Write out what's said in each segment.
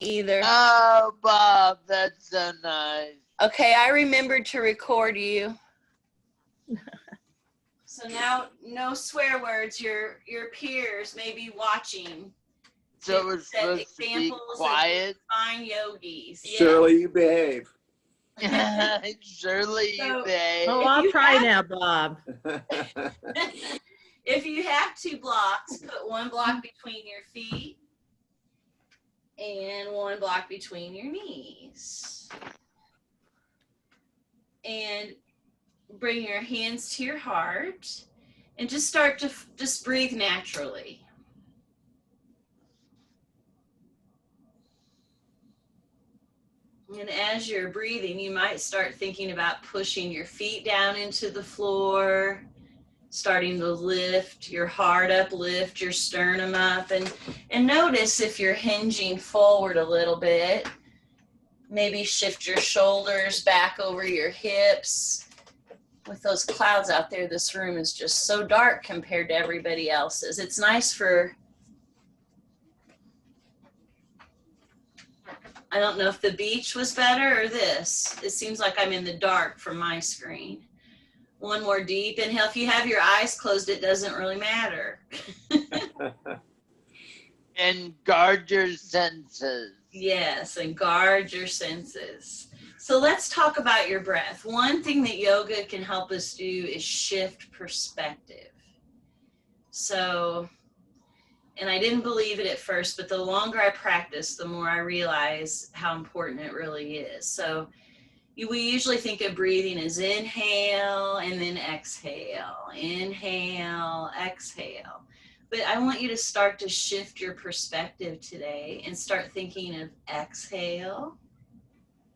either. Oh, Bob, that's so nice. Okay, I remembered to record you. So now, no swear words. Your peers may be watching. So we're supposed to be quiet? Fine yogis. Yes. Shirley, you behave. Shirley, you So- behave. Oh, I'll try now, Bob. If you have 2 blocks, put 1 block between your feet and 1 block between your knees. And bring your hands to your heart and just start to just breathe naturally. And as you're breathing, you might start thinking about pushing your feet down into the floor, starting to lift your heart up, lift your sternum up, and notice if you're hinging forward a little bit. Maybe shift your shoulders back over your hips. With those clouds out there, this room is just so dark compared to everybody else's. It's nice for, I don't know if the beach was better or this. It seems like I'm in the dark from my screen. 1 more deep inhale. If you have your eyes closed, it doesn't really matter. And guard your senses. Yes, and guard your senses. So let's talk about your breath. One thing that yoga can help us do is shift perspective. So, and I didn't believe it at first, but the longer I practice, the more I realize how important it really is. So we usually think of breathing as inhale and then exhale, inhale, exhale. But I want you to start to shift your perspective today and start thinking of exhale.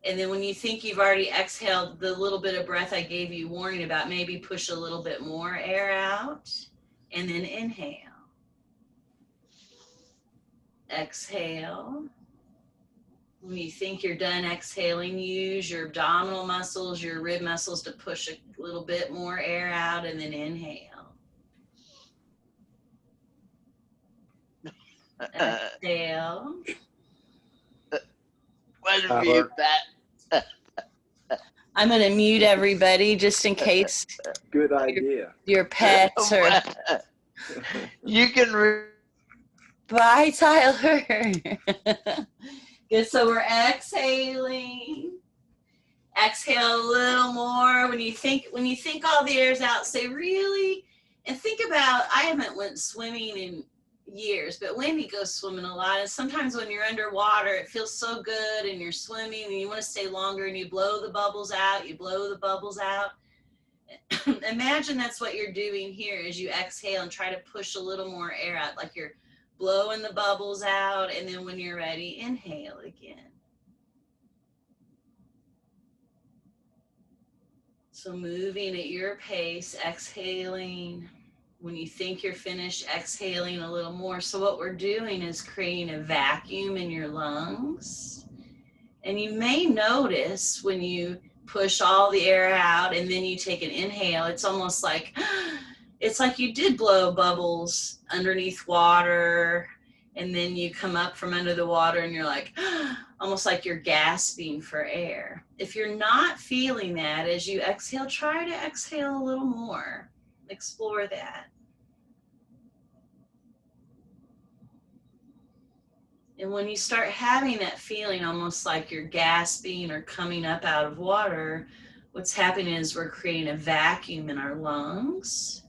And then when you think you've already exhaled the little bit of breath I gave you warning about, maybe push a little bit more air out and then inhale. Exhale. When you think you're done exhaling, use your abdominal muscles, your rib muscles to push a little bit more air out and then inhale. Exhale. What if you that? I'm going to mute everybody just in case. Good idea. Your pets or. You can. Bye, Tyler. Good. So we're exhaling. Exhale a little more. When you think all the air's out, say really, and think about. I haven't went swimming in years, but Wendy goes swimming a lot, and sometimes when you're underwater it feels so good and you're swimming and you want to stay longer and you blow the bubbles out. Imagine that's what you're doing here as you exhale and try to push a little more air out, like you're blowing the bubbles out, and then when you're ready, inhale again. So moving at your pace, exhaling. When you think you're finished, exhaling a little more. So what we're doing is creating a vacuum in your lungs. And you may notice when you push all the air out and then you take an inhale, it's almost like, it's like you did blow bubbles underneath water, and then you come up from under the water and you're like, almost like you're gasping for air. If you're not feeling that as you exhale, try to exhale a little more. Explore that. And when you start having that feeling almost like you're gasping or coming up out of water, what's happening is we're creating a vacuum in our lungs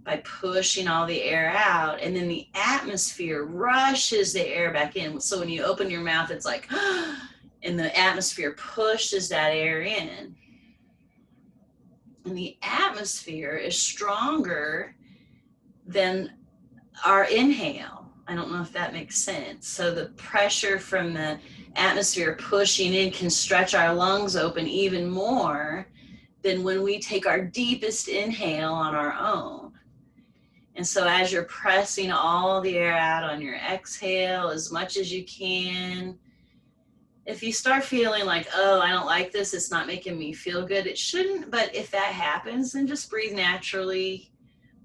by pushing all the air out, and then the atmosphere rushes the air back in. So when you open your mouth, it's like, and the atmosphere pushes that air in. And the atmosphere is stronger than our inhale. I don't know if that makes sense. So the pressure from the atmosphere pushing in can stretch our lungs open even more than when we take our deepest inhale on our own. And so as you're pressing all the air out on your exhale as much as you can, if you start feeling like, oh, I don't like this, it's not making me feel good, it shouldn't. But if that happens, then just breathe naturally.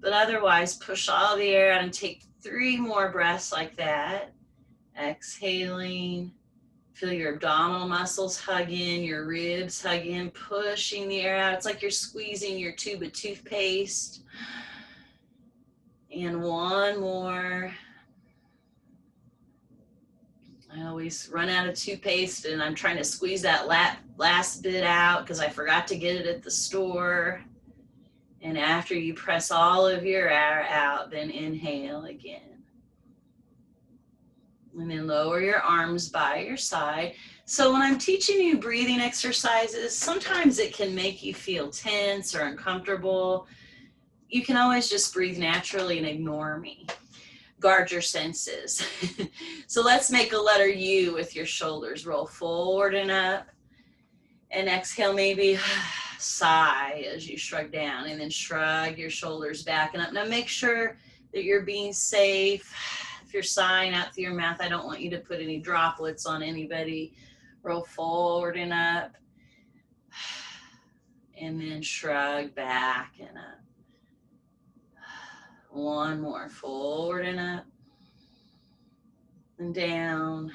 But otherwise, push all the air out and take 3 more breaths like that. Exhaling, Feel your abdominal muscles hug in, your ribs hug in, pushing the air out. It's like you're squeezing your tube of toothpaste. And one more. I always run out of toothpaste and I'm trying to squeeze that last bit out because I forgot to get it at the store. And after you press all of your air out, then inhale again. And then lower your arms by your side. So when I'm teaching you breathing exercises, sometimes it can make you feel tense or uncomfortable. You can always just breathe naturally and ignore me. Guard your senses. So let's make a letter U with your shoulders. Roll forward and up. And exhale, maybe sigh as you shrug down. And then shrug your shoulders back and up. Now make sure that you're being safe. If you're sighing out through your mouth, I don't want you to put any droplets on anybody. Roll forward and up. And then shrug back and up. One more, forward and up. And down.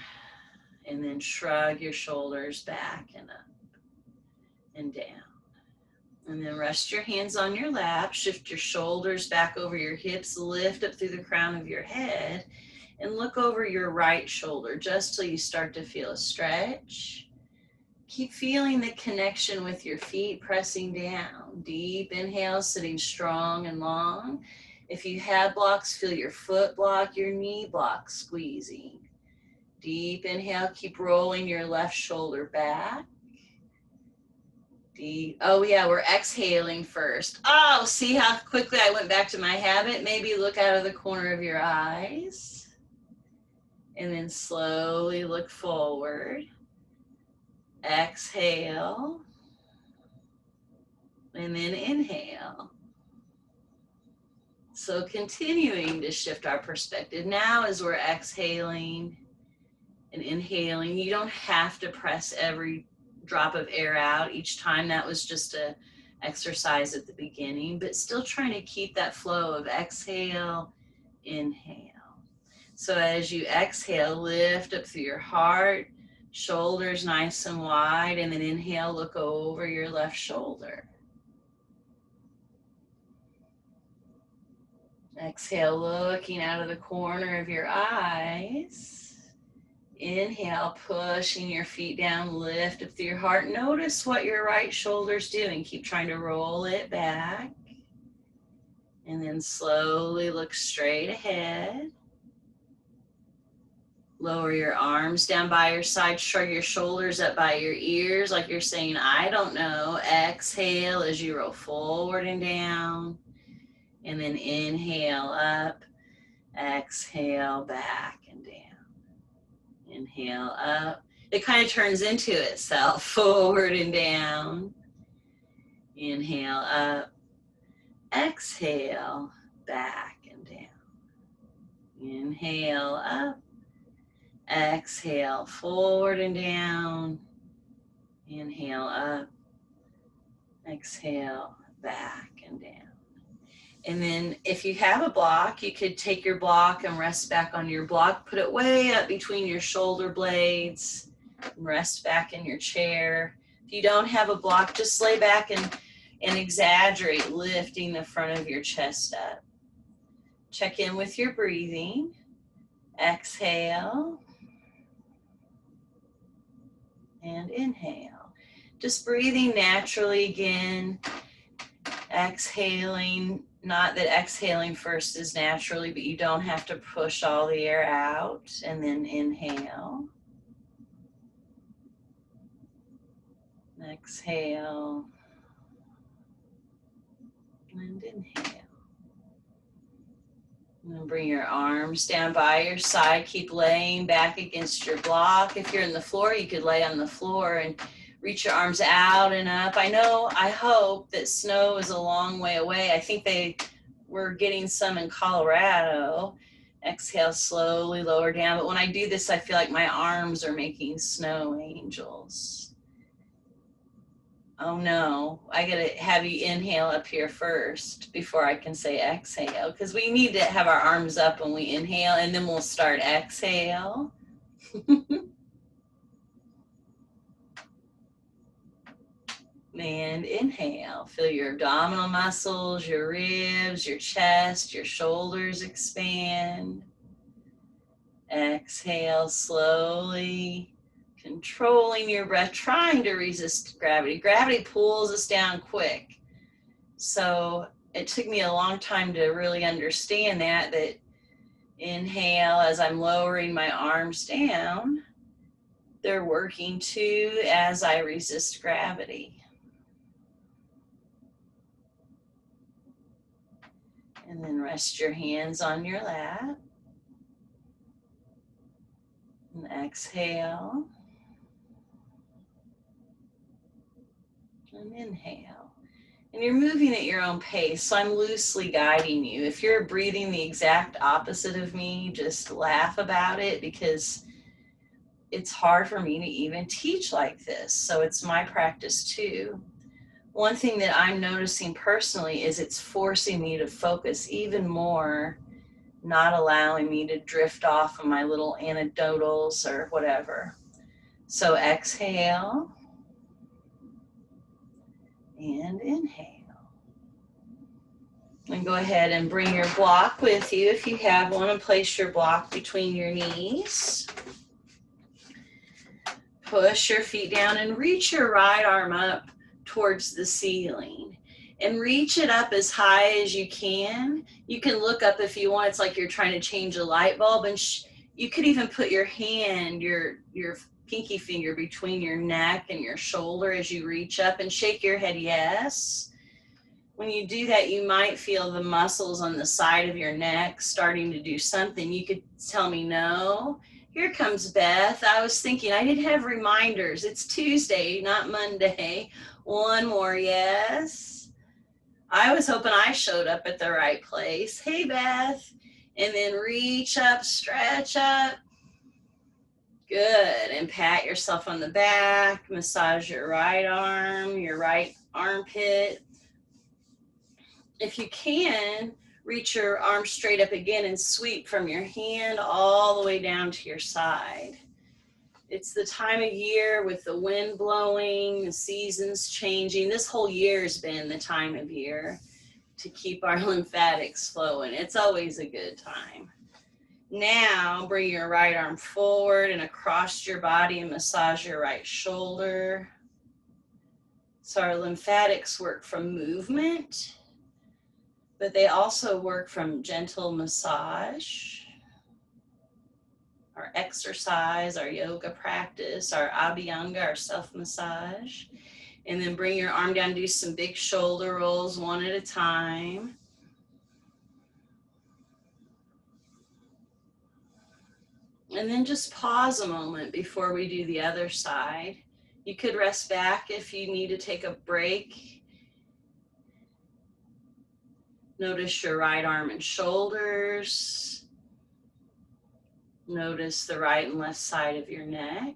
And then shrug your shoulders back and up. And down. And then rest your hands on your lap. Shift your shoulders back over your hips. Lift up through the crown of your head. And look over your right shoulder just till you start to feel a stretch. Keep feeling the connection with your feet pressing down. Deep inhale, sitting strong and long. If you have blocks, feel your foot block, your knee block squeezing. Deep inhale, keep rolling your left shoulder back. Deep. Oh yeah, we're exhaling first. Oh, see how quickly I went back to my habit? Maybe look out of the corner of your eyes. And then slowly look forward. Exhale. And then inhale. So continuing to shift our perspective. Now as we're exhaling and inhaling, you don't have to press every drop of air out each time. That was just a exercise at the beginning, but still trying to keep that flow of exhale, inhale. So as you exhale, lift up through your heart, shoulders nice and wide, and then inhale, look over your left shoulder. Exhale, looking out of the corner of your eyes. Inhale, pushing your feet down, lift up through your heart. Notice what your right shoulder's doing. Keep trying to roll it back. And then slowly look straight ahead. Lower your arms down by your side. Shrug your shoulders up by your ears like you're saying, I don't know. Exhale as you roll forward and down. And then inhale up. Exhale back and down. Inhale up. It kind of turns into itself. Forward and down. Inhale up. Exhale back and down. Inhale up. Exhale forward and down. Inhale up. Exhale back and down. And then if you have a block, you could take your block and rest back on your block. Put it way up between your shoulder blades. And rest back in your chair. If you don't have a block, just lay back and exaggerate, lifting the front of your chest up. Check in with your breathing. Exhale. And inhale. Just breathing naturally again. Exhaling. Not that exhaling first is naturally, but you don't have to push all the air out. And then inhale. Exhale. And inhale. And bring your arms down by your side. Keep laying back against your block. If you're in the floor, you could lay on the floor and reach your arms out and up. I hope that snow is a long way away. I think they were getting some in Colorado. Exhale, slowly lower down. But when I do this, I feel like my arms are making snow angels. Oh no, I gotta have you inhale up here first before I can say exhale, because we need to have our arms up when we inhale, and then we'll start exhale. And inhale. Feel your abdominal muscles, your ribs, your chest, your shoulders expand. Exhale slowly, controlling your breath, trying to resist gravity. Gravity pulls us down quick. So it took me a long time to really understand that inhale, as I'm lowering my arms down, they're working too as I resist gravity. And then rest your hands on your lap. And exhale. And inhale. And you're moving at your own pace, so I'm loosely guiding you. If you're breathing the exact opposite of me, just laugh about it, because it's hard for me to even teach like this. So it's my practice too. One thing that I'm noticing personally is it's forcing me to focus even more, not allowing me to drift off of my little anecdotals or whatever. So exhale and inhale. And go ahead and bring your block with you if you have one, and place your block between your knees. Push your feet down and reach your right arm up towards the ceiling. And reach it up as high as you can. You can look up if you want. It's like you're trying to change a light bulb. And you could even put your hand, your pinky finger between your neck and your shoulder as you reach up, and shake your head yes. When you do that, you might feel the muscles on the side of your neck starting to do something. You could tell me no. Here comes Beth. I was thinking I didn't have reminders. It's Tuesday, not Monday. One more yes. I was hoping I showed up at the right place. Hey, Beth. And then reach up, stretch up. Good. And pat yourself on the back. Massage your right arm, your right armpit. If you can, reach your arm straight up again and sweep from your hand all the way down to your side. It's the time of year with the wind blowing, the seasons changing. This whole year has been the time of year to keep our lymphatics flowing. It's always a good time. Now, bring your right arm forward and across your body and massage your right shoulder. So our lymphatics work from movement, but they also work from gentle massage, our exercise, our yoga practice, our abhyanga, our self-massage. And then bring your arm down, do some big shoulder rolls one at a time. And then just pause a moment before we do the other side. You could rest back if you need to take a break. Notice your right arm and shoulders. Notice the right and left side of your neck.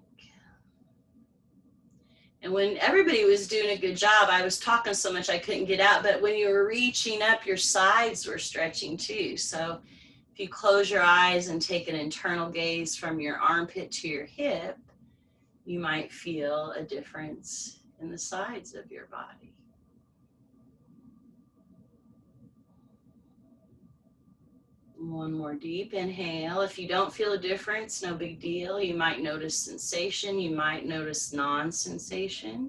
And when everybody was doing a good job, I was talking so much I couldn't get out, but when you were reaching up, your sides were stretching too. So if you close your eyes and take an internal gaze from your armpit to your hip, you might feel a difference in the sides of your body. One more deep inhale. If you don't feel a difference, no big deal. You might notice sensation. You might notice non-sensation.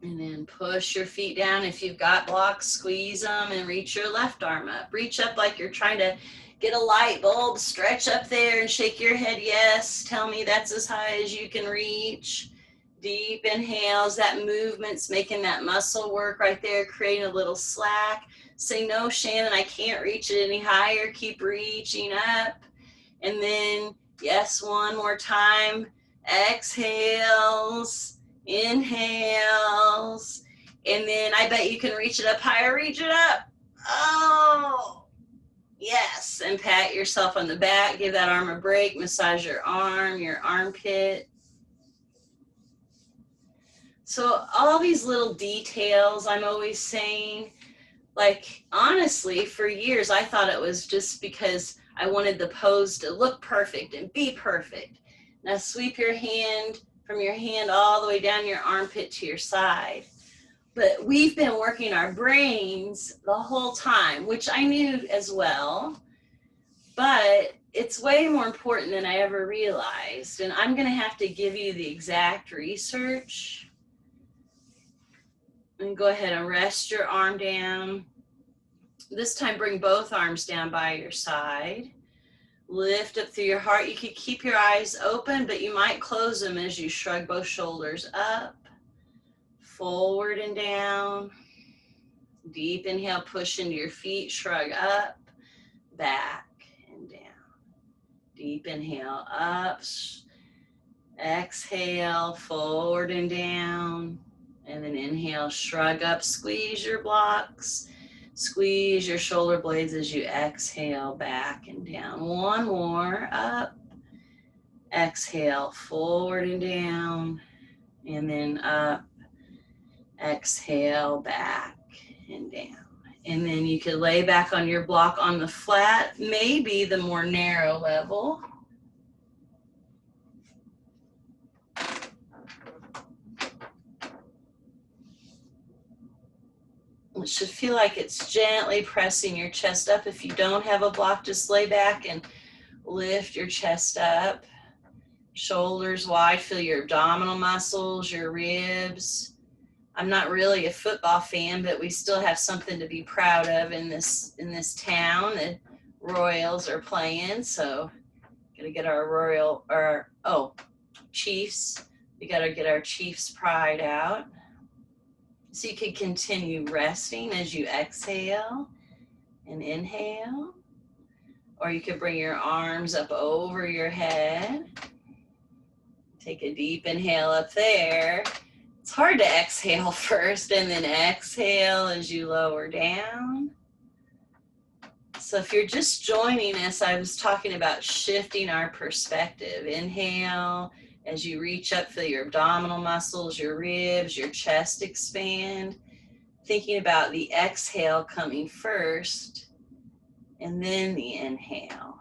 And then push your feet down. If you've got blocks, squeeze them and reach your left arm up. Reach up like you're trying to get a light bulb. Stretch up there and shake your head yes. Tell me that's as high as you can reach. Deep inhales, that movement's making that muscle work right there, creating a little slack. Say, no, Shannon, I can't reach it any higher. Keep reaching up. And then, yes, one more time. Exhales, inhales. And then I bet you can reach it up higher. Reach it up. Oh, yes. And pat yourself on the back. Give that arm a break. Massage your arm, your armpit. So all these little details I'm always saying, like, honestly, for years, I thought it was just because I wanted the pose to look perfect and be perfect. Now sweep your hand from your hand all the way down your armpit to your side. But we've been working our brains the whole time, which I knew as well, but it's way more important than I ever realized. And I'm going to have to give you the exact research. And go ahead and rest your arm down. This time, bring both arms down by your side. Lift up through your heart. You could keep your eyes open, but you might close them as you shrug both shoulders up, forward and down. Deep inhale, push into your feet, shrug up, back and down. Deep inhale, up, exhale, forward and down. And then inhale, shrug up, squeeze your blocks. Squeeze your shoulder blades as you exhale, back and down. One more, up. Exhale, forward and down. And then up. Exhale, back and down. And then you could lay back on your block on the flat, maybe the more narrow level. It should feel like it's gently pressing your chest up. If you don't have a block, just lay back and lift your chest up. Shoulders wide, feel your abdominal muscles, your ribs. I'm not really a football fan, but we still have something to be proud of in this town. The Royals are playing, so gotta get our Chiefs. We gotta get our Chiefs pride out. So you can continue resting as you exhale and inhale, or you could bring your arms up over your head. Take a deep inhale up there. It's hard to exhale first and then exhale as you lower down. So if you're just joining us, I was talking about shifting our perspective. Inhale, as you reach up, feel your abdominal muscles, your ribs, your chest expand. Thinking about the exhale coming first and then the inhale.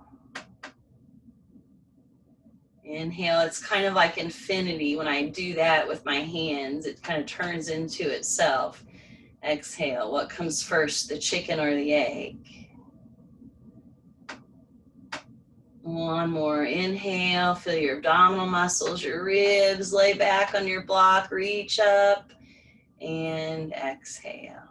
Inhale, it's kind of like infinity. When I do that with my hands, it kind of turns into itself. Exhale, what comes first, the chicken or the egg? One more, inhale, feel your abdominal muscles, your ribs, lay back on your block, reach up, and exhale.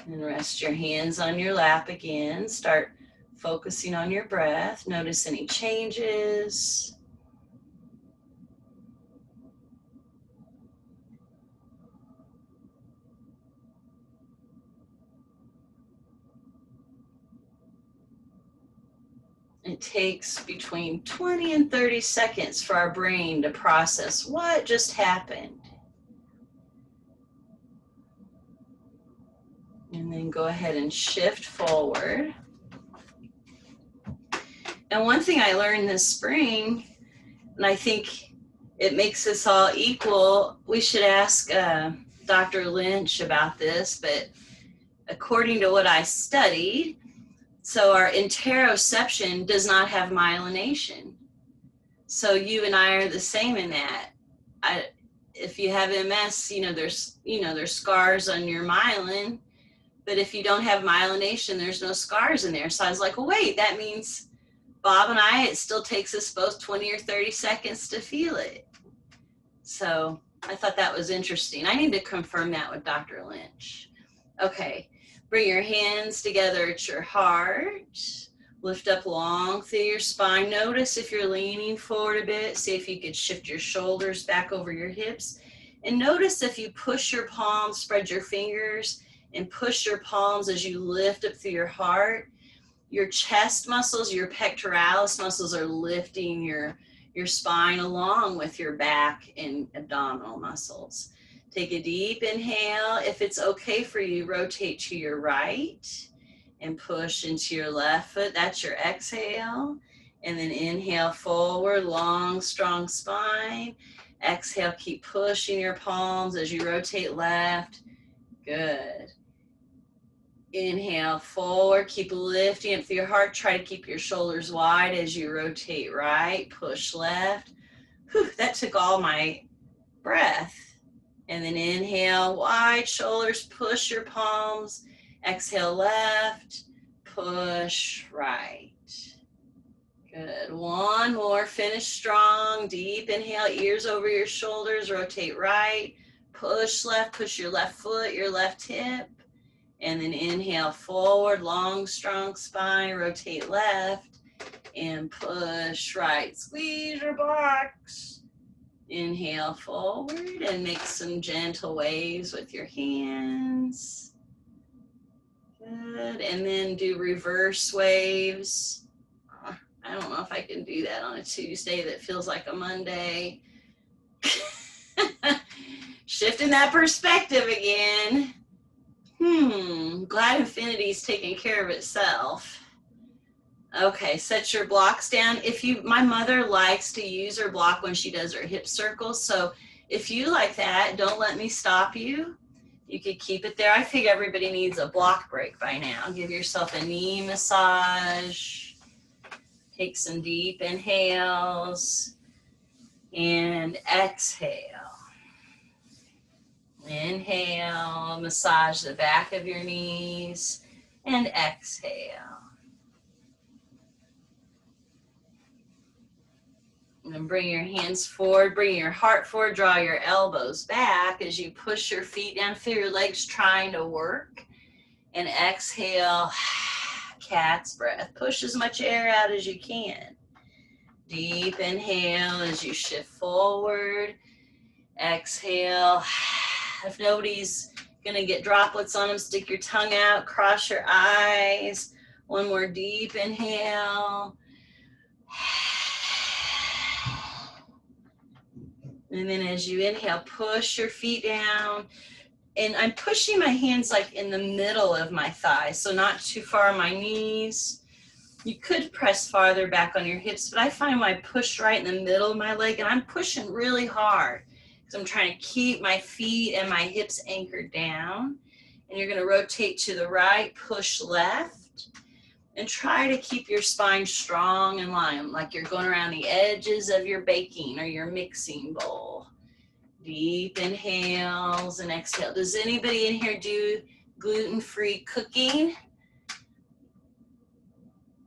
And rest your hands on your lap again. Start focusing on your breath. Notice any changes. It takes between 20 and 30 seconds for our brain to process what just happened. And then go ahead and shift forward. And one thing I learned this spring, and I think it makes us all equal, we should ask Dr. Lynch about this, but according to what I studied, so our interoception does not have myelination. So you and I are the same in that. If you have MS, there's scars on your myelin, but if you don't have myelination, there's no scars in there. So I was like, well, wait, that means Bob and I, it still takes us both 20 or 30 seconds to feel it. So I thought that was interesting. I need to confirm that with Dr. Lynch. Okay, bring your hands together at your heart. Lift up long through your spine. Notice if you're leaning forward a bit. See if you could shift your shoulders back over your hips. And notice if you push your palms, spread your fingers, and push your palms as you lift up through your heart. Your chest muscles, your pectoralis muscles are lifting your spine along with your back and abdominal muscles. Take a deep inhale. If it's okay for you, rotate to your right and push into your left foot. That's your exhale. And then inhale forward, long, strong spine. Exhale, keep pushing your palms as you rotate left. Good. Inhale, forward. Keep lifting up through your heart. Try to keep your shoulders wide as you rotate right. Push left. Whew, that took all my breath. And then inhale, wide shoulders. Push your palms. Exhale, left. Push right. Good. One more. Finish strong. Deep inhale, ears over your shoulders. Rotate right. Push left. Push your left foot, your left hip. And then inhale forward, long, strong spine. Rotate left and push right. Squeeze your blocks. Inhale forward and make some gentle waves with your hands. Good. And then do reverse waves. I don't know if I can do that on a Tuesday that feels like a Monday. Shifting that perspective again. Glad Infinity's taking care of itself. Okay, set your blocks down. My mother likes to use her block when she does her hip circles. So if you like that, don't let me stop you. You could keep it there. I figure everybody needs a block break by now. Give yourself a knee massage. Take some deep inhales and exhale. Inhale, massage the back of your knees, and exhale. And then bring your hands forward, bring your heart forward, draw your elbows back as you push your feet down, feel your legs trying to work. And exhale, cat's breath. Push as much air out as you can. Deep inhale as you shift forward. Exhale. If nobody's gonna get droplets on them, stick your tongue out, cross your eyes. One more deep inhale. And then as you inhale, push your feet down. And I'm pushing my hands like in the middle of my thighs, so not too far on my knees. You could press farther back on your hips, but I find when I push right in the middle of my leg, and I'm pushing really hard. I'm trying to keep my feet and my hips anchored down. And you're going to rotate to the right, push left, and try to keep your spine strong and line, like you're going around the edges of your baking or your mixing bowl. Deep inhales and exhale. Does anybody in here do gluten-free cooking?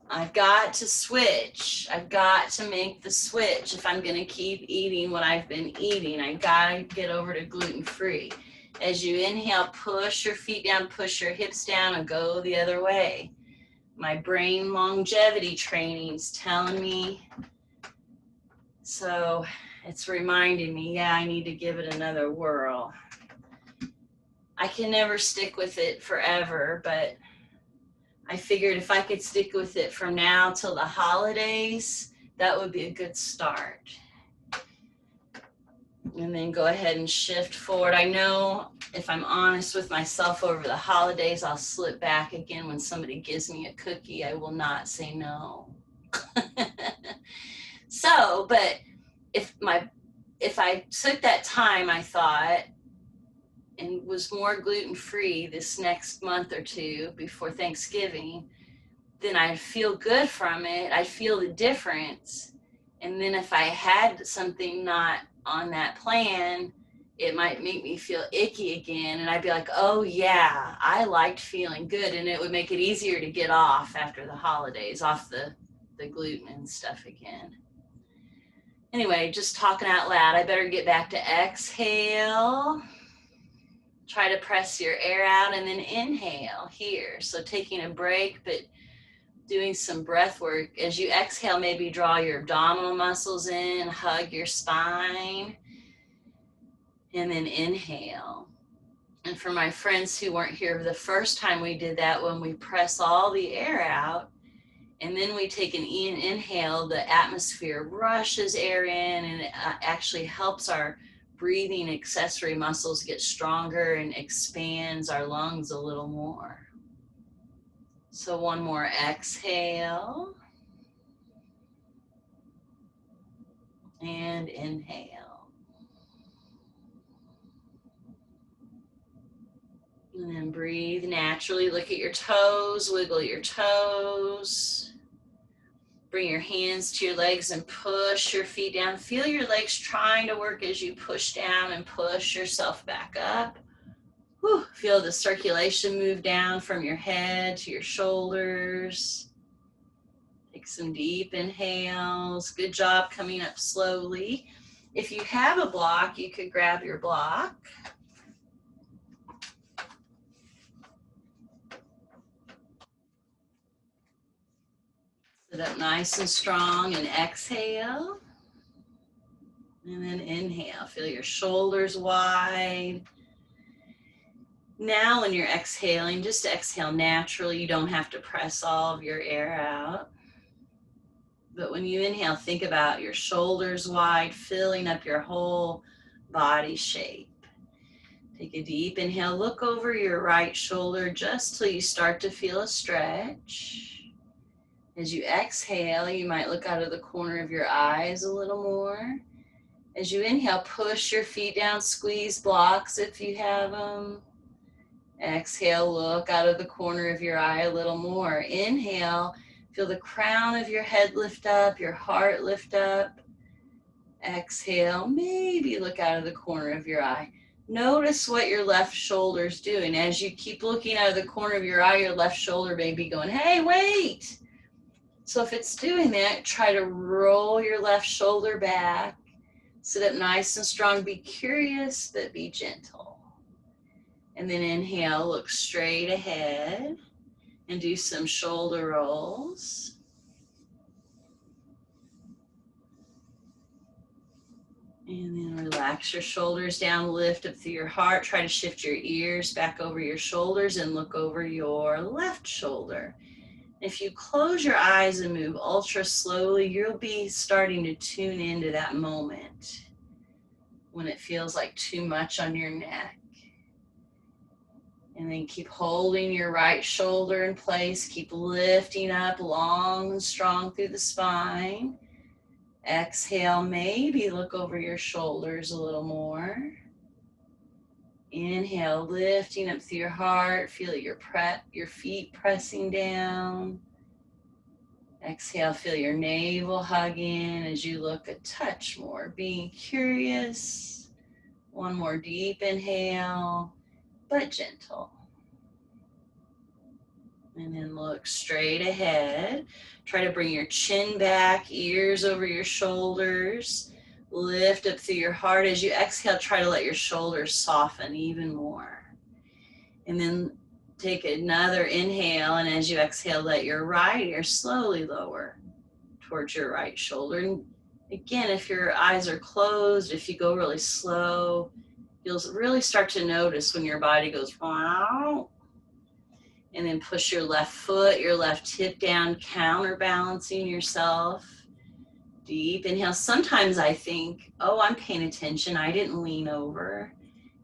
I've got to switch. I've got to make the switch. If I'm going to keep eating what I've been eating, I got to get over to gluten-free. As you inhale, push your feet down, push your hips down, and go the other way. My brain longevity training's telling me. So it's reminding me, yeah, I need to give it another whirl. I can never stick with it forever, but I figured if I could stick with it from now till the holidays, that would be a good start. And then go ahead and shift forward. I know if I'm honest with myself over the holidays, I'll slip back again when somebody gives me a cookie. I will not say no. So, but if I took that time, I thought, and was more gluten-free this next month or two before Thanksgiving, then I'd feel good from it. I'd feel the difference. And then if I had something not on that plan, it might make me feel icky again. And I'd be like, oh yeah, I liked feeling good. And it would make it easier to get off after the holidays, off the gluten and stuff again. Anyway, just talking out loud, I better get back to exhale. Try to press your air out and then inhale here. So taking a break, but doing some breath work. As you exhale, maybe draw your abdominal muscles in, hug your spine, and then inhale. And for my friends who weren't here the first time we did that, when we press all the air out, and then we take an inhale, the atmosphere rushes air in, and it actually helps our breathing accessory muscles get stronger and expands our lungs a little more. So one more exhale and inhale. And then breathe naturally. Look at your toes, wiggle your toes. Bring your hands to your legs and push your feet down. Feel your legs trying to work as you push down and push yourself back up. Whew. Feel the circulation move down from your head to your shoulders. Take some deep inhales. Good job coming up slowly. If you have a block, you could grab your block. Sit up nice and strong and exhale. And then inhale. Feel your shoulders wide. Now when you're exhaling, just exhale naturally. You don't have to press all of your air out. But when you inhale, think about your shoulders wide, filling up your whole body shape. Take a deep inhale. Look over your right shoulder just till you start to feel a stretch. As you exhale, you might look out of the corner of your eyes a little more. As you inhale, push your feet down, squeeze blocks if you have them. Exhale, look out of the corner of your eye a little more. Inhale, feel the crown of your head lift up, your heart lift up. Exhale, maybe look out of the corner of your eye. Notice what your left shoulder's doing. As you keep looking out of the corner of your eye, your left shoulder may be going, hey, wait. So if it's doing that, try to roll your left shoulder back. Sit up nice and strong. Be curious, but be gentle. And then inhale, look straight ahead and do some shoulder rolls. And then relax your shoulders down, lift up through your heart. Try to shift your ears back over your shoulders and look over your left shoulder. If you close your eyes and move ultra slowly, you'll be starting to tune into that moment when it feels like too much on your neck. And then keep holding your right shoulder in place. Keep lifting up long and strong through the spine. Exhale, maybe look over your shoulders a little more. Inhale, lifting up through your heart. Feel your feet pressing down. Exhale, feel your navel hug in as you look a touch more, being curious. One more deep inhale, but gentle. And then look straight ahead. Try to bring your chin back, ears over your shoulders. Lift up through your heart. As you exhale, try to let your shoulders soften even more. And then take another inhale, and as you exhale, let your right ear slowly lower towards your right shoulder. And again, if your eyes are closed, if you go really slow, you'll really start to notice when your body goes, wow. And then push your left foot, your left hip down, counterbalancing yourself. Deep inhale. Sometimes I think, oh, I'm paying attention. I didn't lean over.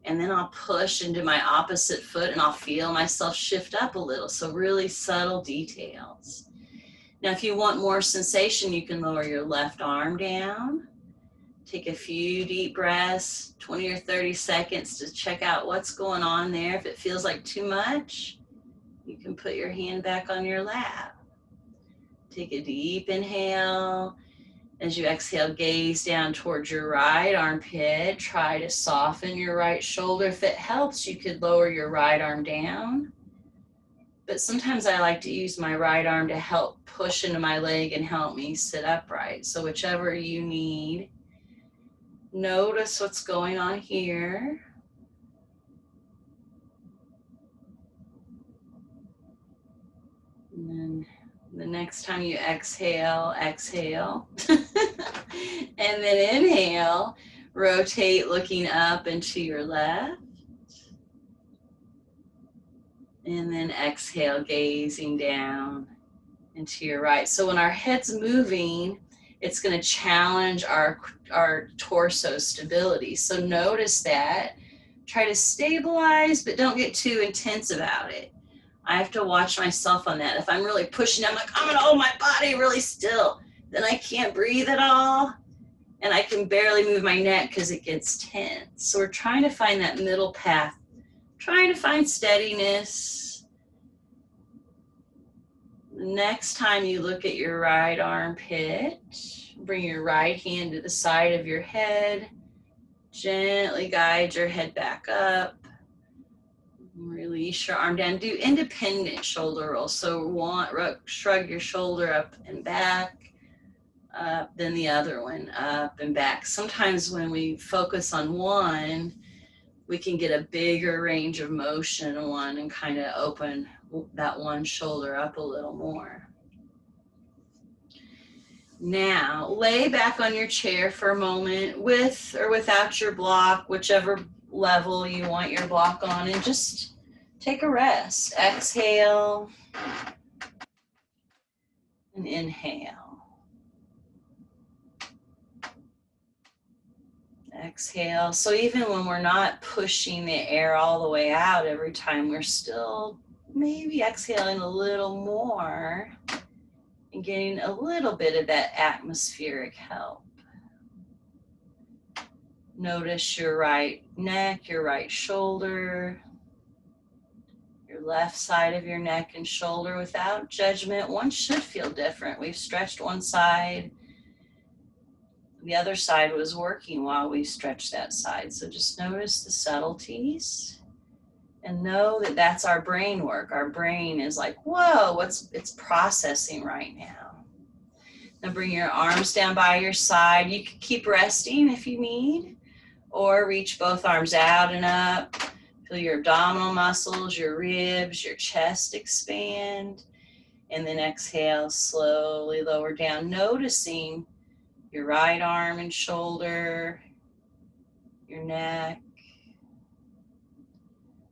And then I'll push into my opposite foot and I'll feel myself shift up a little. So really subtle details. Now, if you want more sensation, you can lower your left arm down. Take a few deep breaths, 20 or 30 seconds to check out what's going on there. If it feels like too much, you can put your hand back on your lap. Take a deep inhale. As you exhale, gaze down towards your right armpit. Try to soften your right shoulder. If it helps, you could lower your right arm down. But sometimes I like to use my right arm to help push into my leg and help me sit upright. So whichever you need. Notice what's going on here. And then the next time you exhale, exhale. And then inhale, rotate looking up and to your left. And then exhale, gazing down and to your right. So when our head's moving, it's going to challenge our torso stability. So notice that. Try to stabilize, but don't get too intense about it. I have to watch myself on that. If I'm really pushing, I'm like, I'm going to hold my body really still. Then I can't breathe at all. And I can barely move my neck because it gets tense. So we're trying to find that middle path trying to find steadiness. Next time you look at your right armpit, bring your right hand to the side of your head. Gently guide your head back up. Release your arm down. Do independent shoulder rolls. So shrug your shoulder up and back, up, then the other one, up and back. Sometimes when we focus on one, we can get a bigger range of motion in one and kind of open that one shoulder up a little more. Now, lay back on your chair for a moment with or without your block, whichever level you want your block on, and just take a rest. Exhale and inhale. Exhale. So even when we're not pushing the air all the way out every time, we're still maybe exhaling a little more and getting a little bit of that atmospheric help. Notice your right neck, your right shoulder, your left side of your neck and shoulder without judgment. One should feel different. We've stretched one side. The other side was working while we stretched that side. So just notice the subtleties and know that that's our brain work. Our brain is like, whoa, it's processing right now. Now bring your arms down by your side. You can keep resting if you need, or reach both arms out and up. Feel your abdominal muscles, your ribs, your chest expand. And then exhale, slowly lower down, noticing your right arm and shoulder, your neck.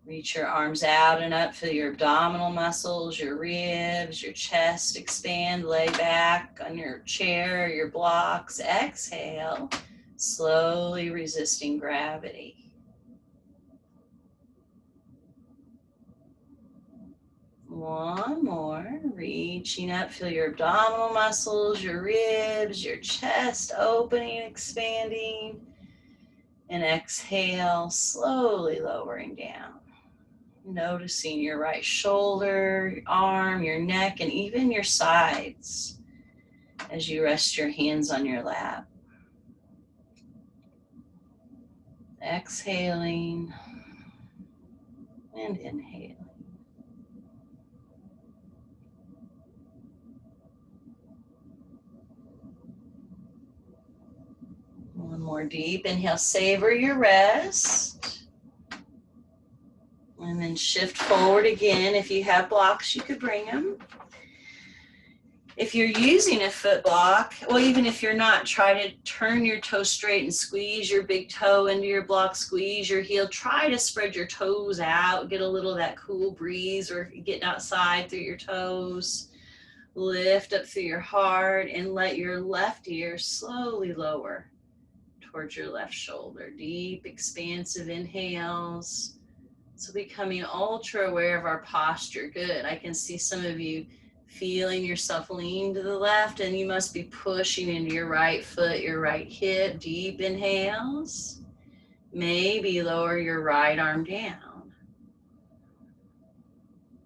Reach your arms out and up, feel your abdominal muscles, your ribs, your chest expand. Lay back on your chair or your blocks. Exhale, slowly resisting gravity. One more, reaching up, feel your abdominal muscles, your ribs, your chest opening, expanding, and exhale, slowly lowering down. Noticing your right shoulder, your arm, your neck, and even your sides as you rest your hands on your lap. Exhaling and inhaling. One more deep inhale, savor your rest. And then shift forward again. If you have blocks, you could bring them. If you're using a foot block, well, even if you're not, try to turn your toe straight and squeeze your big toe into your block, squeeze your heel. Try to spread your toes out, get a little of that cool breeze, or if you're getting outside through your toes. Lift up through your heart and let your left ear slowly lower towards your left shoulder. Deep, expansive inhales. So becoming ultra aware of our posture. Good. I can see some of you feeling yourself lean to the left, and you must be pushing into your right foot, your right hip. Deep inhales. Maybe lower your right arm down.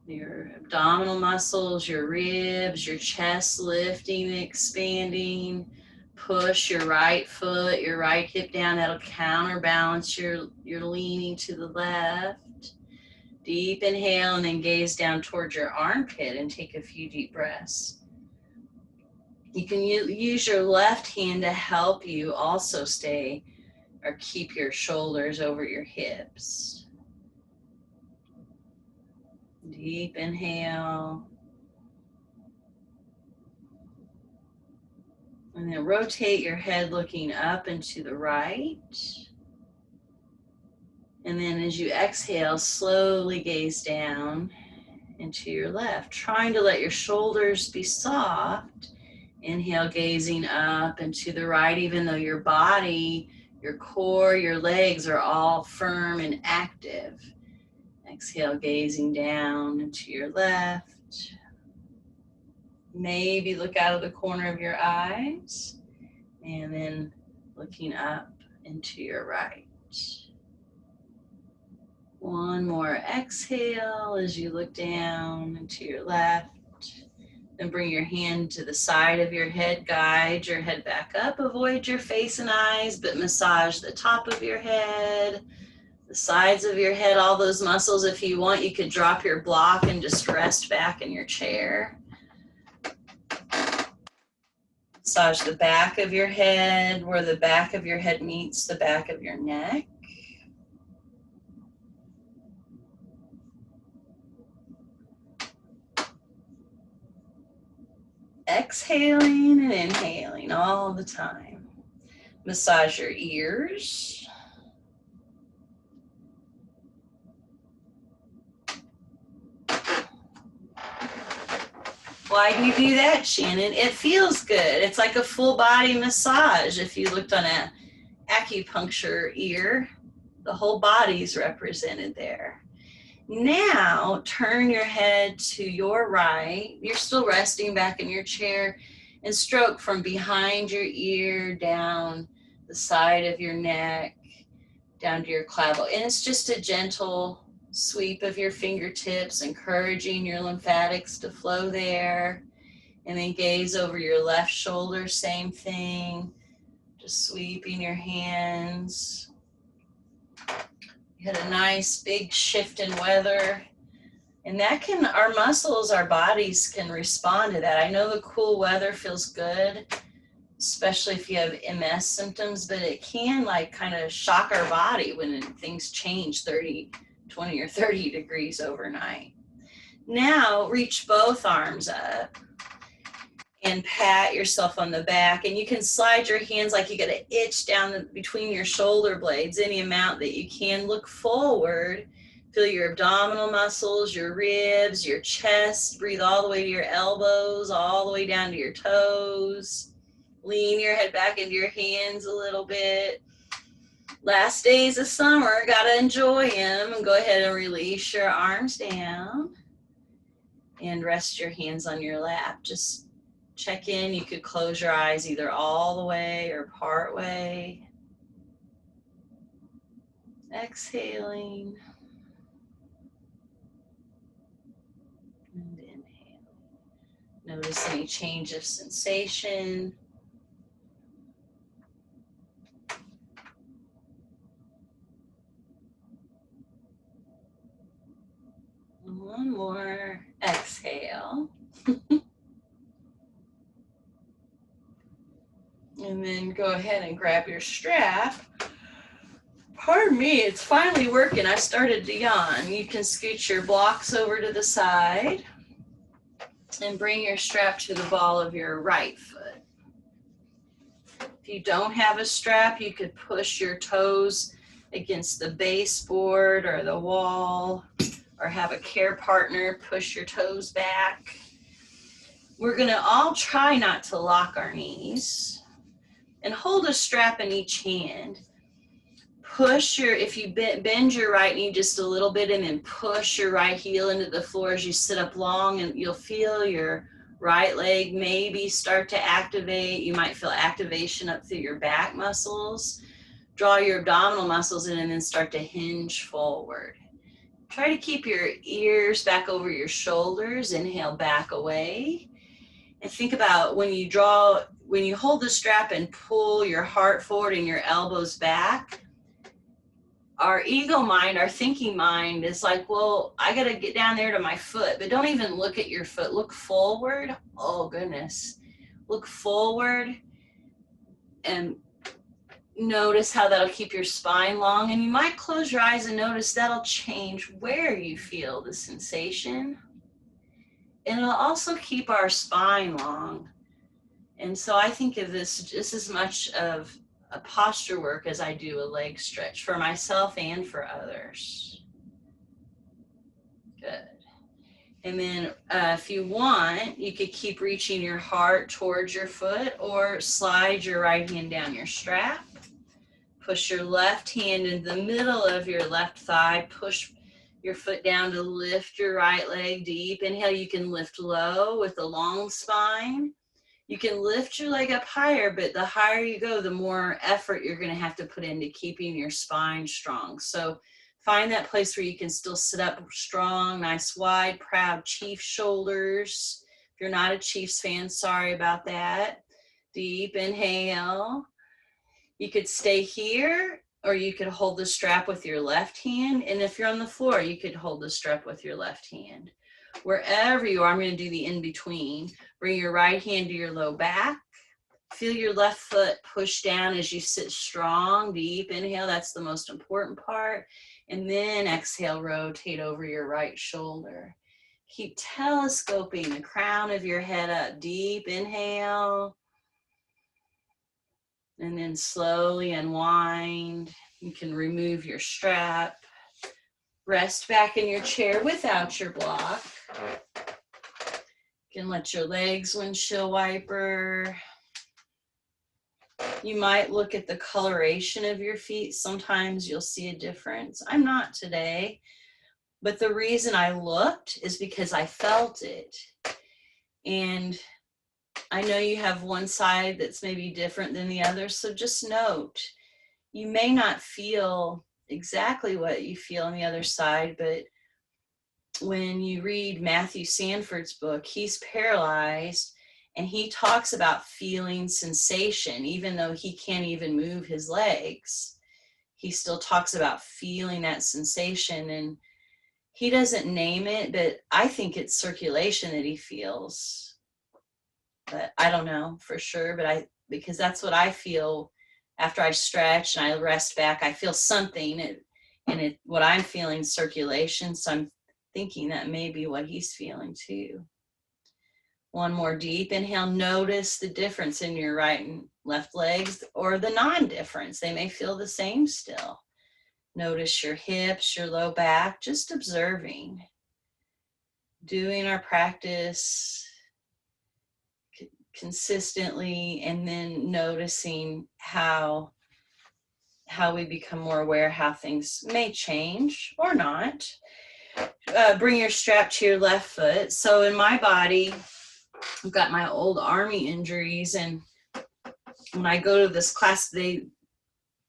Your abdominal muscles, your ribs, your chest lifting, expanding. Push your right foot, your right hip down. That'll counterbalance your leaning to the left. Deep inhale and then gaze down towards your armpit and take a few deep breaths. You can use your left hand to help you also stay or keep your shoulders over your hips. Deep inhale. And then rotate your head looking up and to the right. And then as you exhale, slowly gaze down and to your left, trying to let your shoulders be soft. Inhale, gazing up and to the right, even though your body, your core, your legs are all firm and active. Exhale, gazing down and to your left. Maybe look out of the corner of your eyes and then looking up and to your right. One more exhale as you look down and to your left. And bring your hand to the side of your head. Guide your head back up. Avoid your face and eyes, but massage the top of your head, the sides of your head, all those muscles. If you want, you could drop your block and just rest back in your chair. Massage the back of your head, where the back of your head meets the back of your neck. Exhaling and inhaling all the time. Massage your ears. Why do you do that, Shannon? It feels good. It's like a full body massage. If you looked on an acupuncture ear, the whole body's represented there. Now, turn your head to your right. You're still resting back in your chair, and stroke from behind your ear down the side of your neck, down to your clavicle. And it's just a gentle sweep of your fingertips, encouraging your lymphatics to flow there. And then gaze over your left shoulder, same thing. Just sweeping your hands. You had a nice big shift in weather. And that can, our muscles, our bodies can respond to that. I know the cool weather feels good, especially if you have MS symptoms, but it can like kind of shock our body when things change 20 or 30 degrees overnight. Now reach both arms up and pat yourself on the back, and you can slide your hands like you got an itch down between your shoulder blades, any amount that you can. Look forward, feel your abdominal muscles, your ribs, your chest. Breathe all the way to your elbows, all the way down to your toes. Lean your head back into your hands a little bit. Last days of summer, gotta enjoy them. And go ahead and release your arms down and rest your hands on your lap. Just check in. You could close your eyes either all the way or part way. Exhaling. And inhaling. Notice any change of sensation. One more exhale. And then go ahead and grab your strap. Pardon me, it's finally working. I started to yawn. You can scoot your blocks over to the side and bring your strap to the ball of your right foot. If you don't have a strap, you could push your toes against the baseboard or the wall, or have a care partner push your toes back. We're gonna all try not to lock our knees and hold a strap in each hand. Push if you bend your right knee just a little bit and then push your right heel into the floor as you sit up long, and you'll feel your right leg maybe start to activate. You might feel activation up through your back muscles. Draw your abdominal muscles in and then start to hinge forward. Try to keep your ears back over your shoulders. Inhale back away. And think about when you hold the strap and pull your heart forward and your elbows back, our ego mind, our thinking mind is like, well, I got to get down there to my foot, but don't even look at your foot. Look forward. Oh, goodness. Look forward and notice how that'll keep your spine long. And you might close your eyes and notice that'll change where you feel the sensation. And it'll also keep our spine long. And so I think of this just as much of a posture work as I do a leg stretch for myself and for others. Good. And then if you want, you could keep reaching your heart towards your foot or slide your right hand down your strap. Push your left hand in the middle of your left thigh. Push your foot down to lift your right leg deep. Inhale, you can lift low with a long spine. You can lift your leg up higher, but the higher you go, the more effort you're going to have to put into keeping your spine strong. So Find that place where you can still sit up strong, nice, wide, proud chief shoulders. If you're not a Chiefs fan, sorry about that. Deep inhale. You could stay here, or you could hold the strap with your left hand. And if you're on the floor, you could hold the strap with your left hand. Wherever you are, I'm going to do the in-between. Bring your right hand to your low back. Feel your left foot push down as you sit strong. Deep inhale, that's the most important part. And then exhale, rotate over your right shoulder. Keep telescoping the crown of your head up. Deep inhale. And then slowly unwind. You can remove your strap. Rest back in your chair without your block. You can let your legs windshield wiper. You might look at the coloration of your feet. Sometimes you'll see a difference. I'm not today, but the reason I looked is because I felt it. And I know you have one side that's maybe different than the other, so just note, you may not feel exactly what you feel on the other side, but when you read Matthew Sanford's book, he's paralyzed, and he talks about feeling sensation, even though he can't even move his legs. He still talks about feeling that sensation, and he doesn't name it, but I think it's circulation that he feels. But I don't know for sure, but because that's what I feel after I stretch and I rest back. I feel something, and what I'm feeling is circulation, so I'm thinking that may be what he's feeling too. One more deep inhale. Notice the difference in your right and left legs, or the non-difference. They may feel the same still. Notice your hips, your low back, just observing. Doing our practice consistently, and then noticing how we become more aware how things may change or not. Bring your strap to your left foot. So in my body, I've got my old Army injuries, and when I go to this class,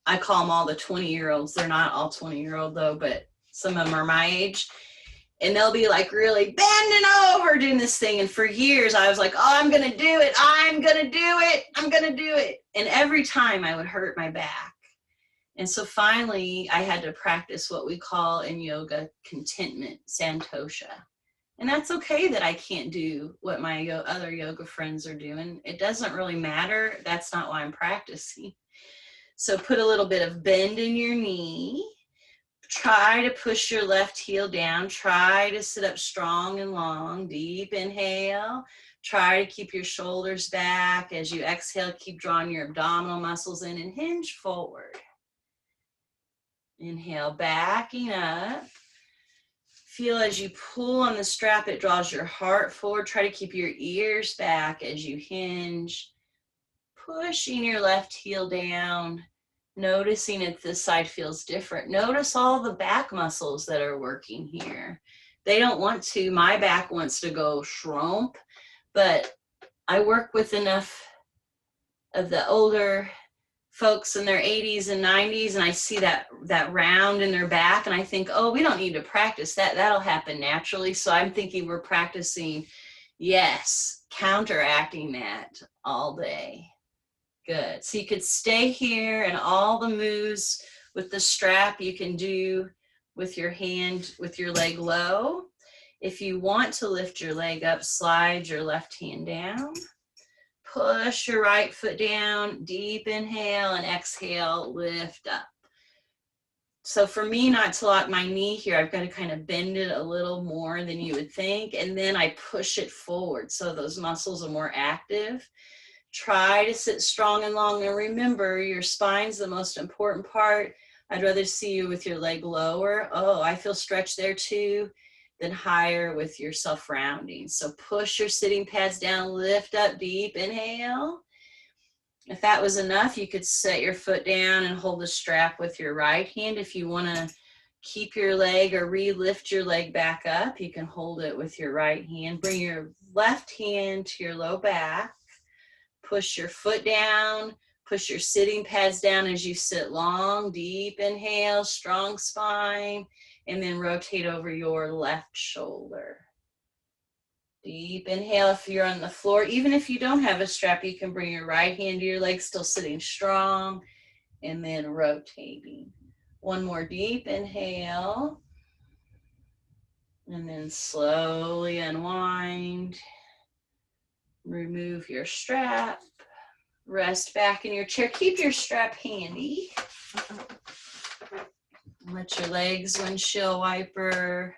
I call them all the 20-year-olds. They're not all 20-year-old though, but some of them are my age. And they'll be like really bending over doing this thing. And for years I was like, oh, I'm going to do it. I'm going to do it. I'm going to do it. And every time I would hurt my back. And so finally I had to practice what we call in yoga contentment, santosha. And that's okay that I can't do what my other yoga friends are doing. It doesn't really matter. That's not why I'm practicing. So put a little bit of bend in your knee. Try to push your left heel down. Try to sit up strong and long. Deep inhale. Try to keep your shoulders back. As you exhale, keep drawing your abdominal muscles in and hinge forward. Inhale, backing up. Feel as you pull on the strap, it draws your heart forward. Try to keep your ears back as you hinge. Pushing your left heel down. Noticing if this side feels different. Notice all the back muscles that are working here. They don't want to. My back wants to go shrump, but I work with enough of the older folks in their 80s and 90s, and I see that round in their back, and I think, oh, we don't need to practice that. That'll happen naturally. So I'm thinking we're practicing, yes, counteracting that all day. Good. So you could stay here, and all the moves with the strap you can do with your hand, with your leg low. If you want to lift your leg up, slide your left hand down. Push your right foot down. Deep inhale and exhale, lift up. So for me not to lock my knee here, I've got to kind of bend it a little more than you would think, and then I push it forward so those muscles are more active. Try to sit strong and long, and remember your spine's the most important part. I'd rather see you with your leg lower. Oh, I feel stretched there too. Then higher with your self-rounding. So push your sitting pads down, lift up, deep inhale. If that was enough, you could set your foot down and hold the strap with your right hand. If you want to keep your leg or re-lift your leg back up, you can hold it with your right hand. Bring your left hand to your low back. Push your foot down, Push your sitting pads down as you sit long, deep inhale, strong spine, and then rotate over your left shoulder. Deep inhale if you're on the floor. Even if you don't have a strap, you can bring your right hand to your leg, still sitting strong, and then rotating. One more deep inhale, and then slowly unwind. Remove your strap. Rest back in your chair. Keep your strap handy. Let your legs windshield wiper.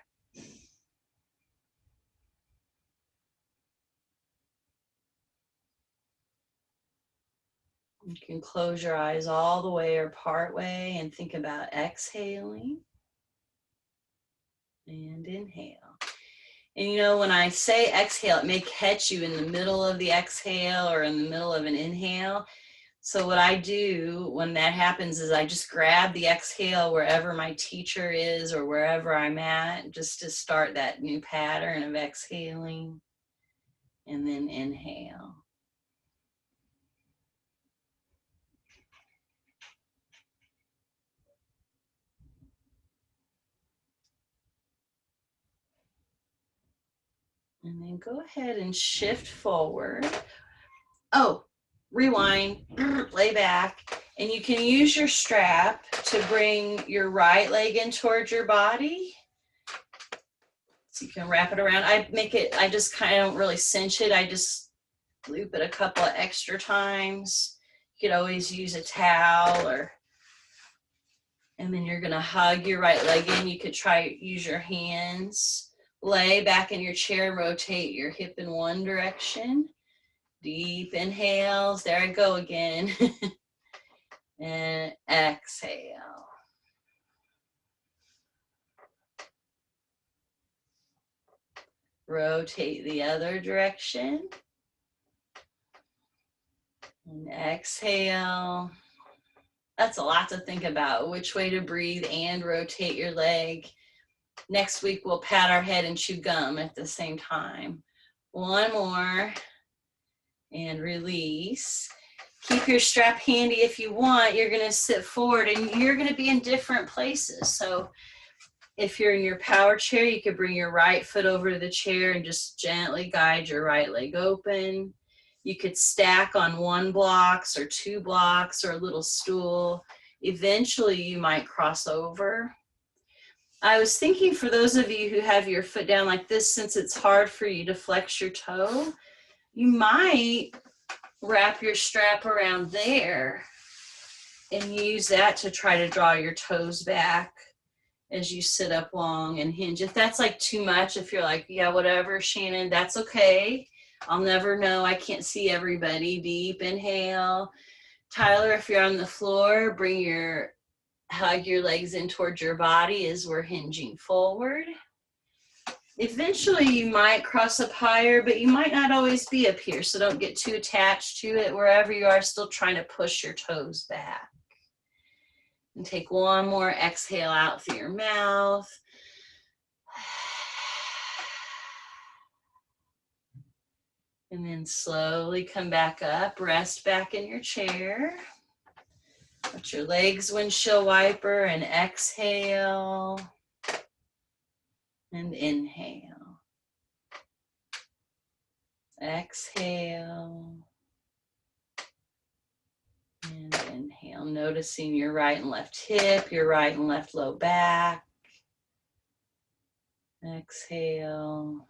You can close your eyes all the way or part way and think about exhaling and inhale. And you know, when I say exhale, it may catch you in the middle of the exhale or in the middle of an inhale. So what I do when that happens is I just grab the exhale wherever my teacher is or wherever I'm at, just to start that new pattern of exhaling, and then inhale. And then go ahead and shift forward. Oh, rewind, lay back. And you can use your strap to bring your right leg in towards your body. So you can wrap it around. I just kind of don't really cinch it. I just loop it a couple of extra times. You could always use a towel and then you're gonna hug your right leg in. You could use your hands. Lay back in your chair, rotate your hip in one direction. Deep inhales, there I go again. And exhale. Rotate the other direction. And exhale. That's a lot to think about, which way to breathe and rotate your leg. Next week, we'll pat our head and chew gum at the same time. One more. And release. Keep your strap handy if you want. You're going to sit forward and you're going to be in different places. So if you're in your power chair, you could bring your right foot over to the chair and just gently guide your right leg open. You could stack on 1 block or 2 blocks or a little stool. Eventually, you might cross over. I was thinking for those of you who have your foot down like this, since it's hard for you to flex your toe, you might wrap your strap around there and use that to try to draw your toes back as you sit up long and hinge. If that's like too much, if you're like, yeah, whatever, Shannon, that's okay. I'll never know. I can't see everybody. Deep inhale. Tyler, if you're on the floor, hug your legs in towards your body as we're hinging forward. Eventually you might cross up higher, but you might not always be up here, so don't get too attached to it. Wherever you are, still trying to push your toes back. And take one more exhale out through your mouth. And then slowly come back up, rest back in your chair. Let your legs windshield wiper and exhale and inhale. Exhale and inhale, noticing your right and left hip, your right and left low back. Exhale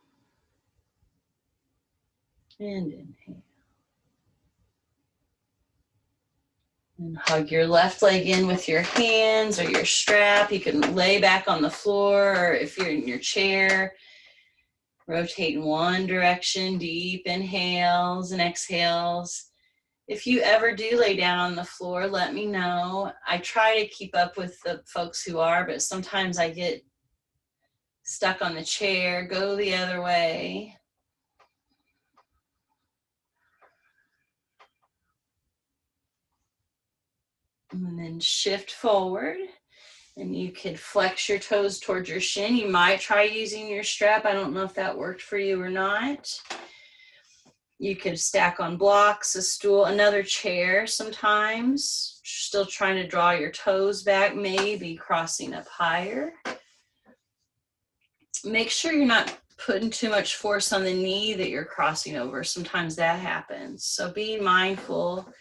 and inhale. And hug your left leg in with your hands or your strap. You can lay back on the floor, or if you're in your chair, rotate in one direction, deep inhales and exhales. If you ever do lay down on the floor, let me know. I try to keep up with the folks who are, but sometimes I get stuck on the chair. Go the other way. And then shift forward. And you could flex your toes towards your shin. You might try using your strap. I don't know if that worked for you or not. You could stack on blocks, a stool, another chair sometimes. Still trying to draw your toes back, maybe crossing up higher. Make sure you're not putting too much force on the knee that you're crossing over. Sometimes that happens. So being mindful.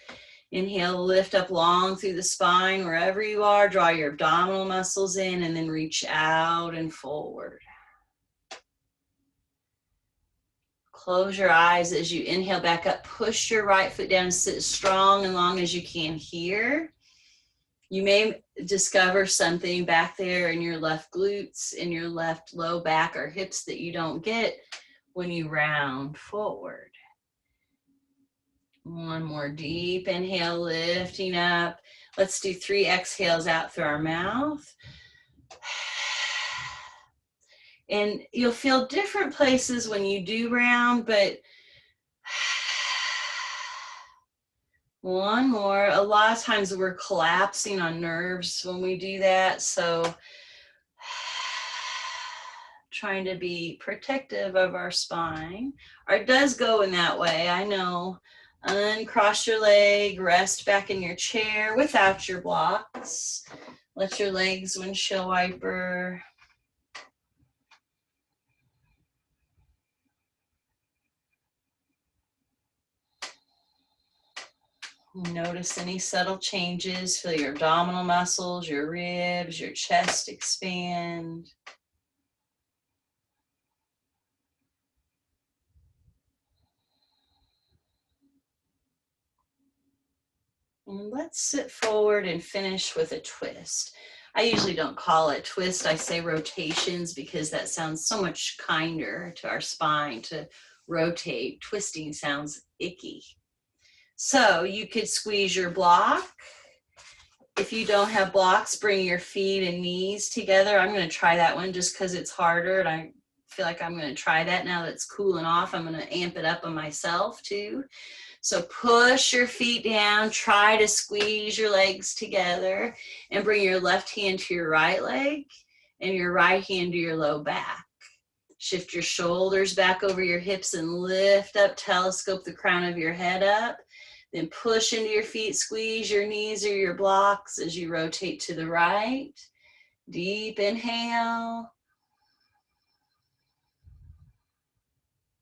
Inhale, lift up long through the spine, wherever you are. Draw your abdominal muscles in and then reach out and forward. Close your eyes as you inhale back up. Push your right foot down. Sit strong and long as you can here. You may discover something back there in your left glutes, in your left low back or hips that you don't get when you round forward. One more deep inhale, lifting up. Let's do 3 exhales out through our mouth. And you'll feel different places when you do round, but one more. A lot of times we're collapsing on nerves when we do that, so trying to be protective of our spine. Or it does go in that way, I know. Uncross your leg, rest back in your chair without your blocks. Let your legs windshield wiper. Notice any subtle changes. Feel your abdominal muscles, your ribs, your chest expand. And let's sit forward and finish with a twist. I usually don't call it twist, I say rotations because that sounds so much kinder to our spine to rotate. Twisting sounds icky. So you could squeeze your block. If you don't have blocks, bring your feet and knees together. I'm going to try that one just because it's harder and I feel like I'm going to try that now that it's cooling off. I'm going to amp it up on myself too. So push your feet down, try to squeeze your legs together and bring your left hand to your right leg and your right hand to your low back. Shift your shoulders back over your hips and lift up, telescope the crown of your head up. Then push into your feet, squeeze your knees or your blocks as you rotate to the right. Deep inhale.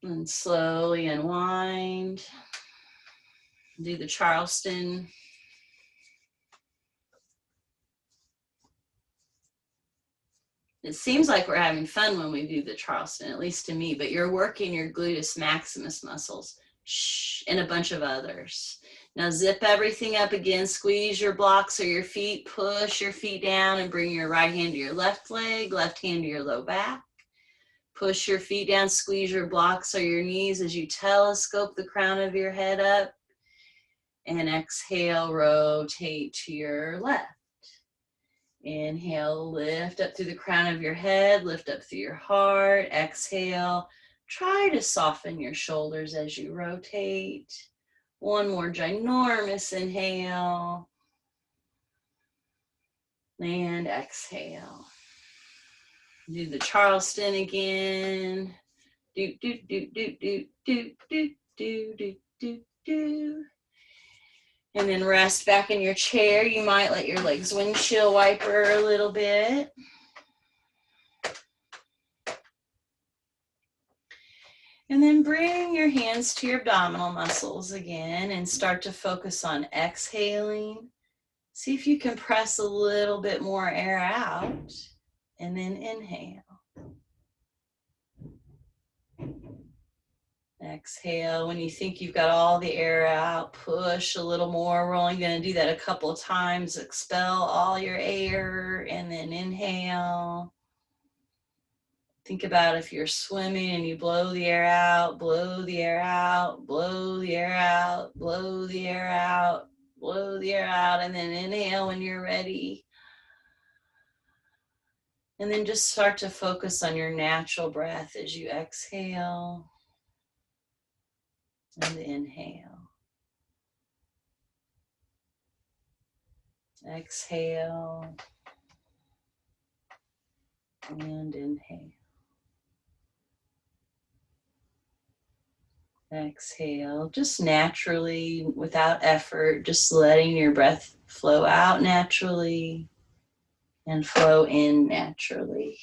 And slowly unwind. Do the Charleston. It seems like we're having fun when we do the Charleston, at least to me, but you're working your gluteus maximus muscles and a bunch of others. Now zip everything up again, squeeze your blocks or your feet, push your feet down and bring your right hand to your left leg, left hand to your low back. Push your feet down, squeeze your blocks or your knees as you telescope the crown of your head up. And exhale, rotate to your left. Inhale, lift up through the crown of your head, lift up through your heart. Exhale, try to soften your shoulders as you rotate. One more ginormous inhale. And exhale. Do the Charleston again. Do, do, do, do, do, do, do, do, do, do, do. And then rest back in your chair. You might let your legs windshield wiper a little bit. And then bring your hands to your abdominal muscles again and start to focus on exhaling. See if you can press a little bit more air out and then inhale. Exhale. When you think you've got all the air out, push a little more. We're only going to do that a couple of times. Expel all your air and then inhale. Think about if you're swimming and you blow the air out, blow the air out, blow the air out, blow the air out, blow the air out, and then inhale when you're ready. And then just start to focus on your natural breath as you exhale and inhale. Exhale and inhale. Exhale, just naturally, without effort, just letting your breath flow out naturally and flow in naturally.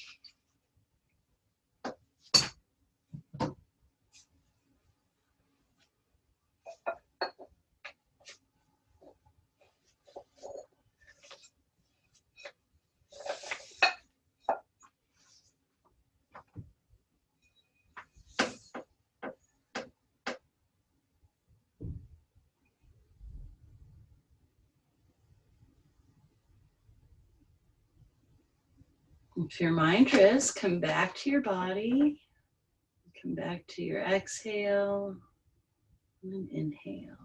If your mind drifts, come back to your body. Come back to your exhale and inhale.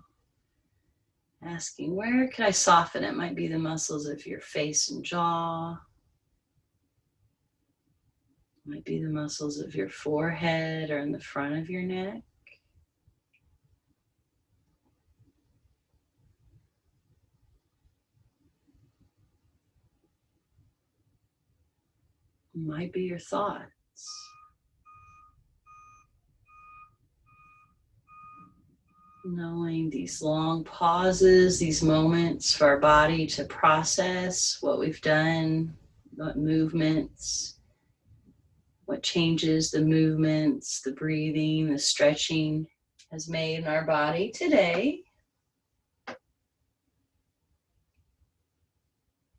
Asking, where can I soften? It might be the muscles of your face and jaw. It might be the muscles of your forehead or in the front of your neck. It might be your thoughts. Knowing these long pauses, these moments for our body to process what we've done, what movements, what changes the movements, the breathing, the stretching has made in our body today.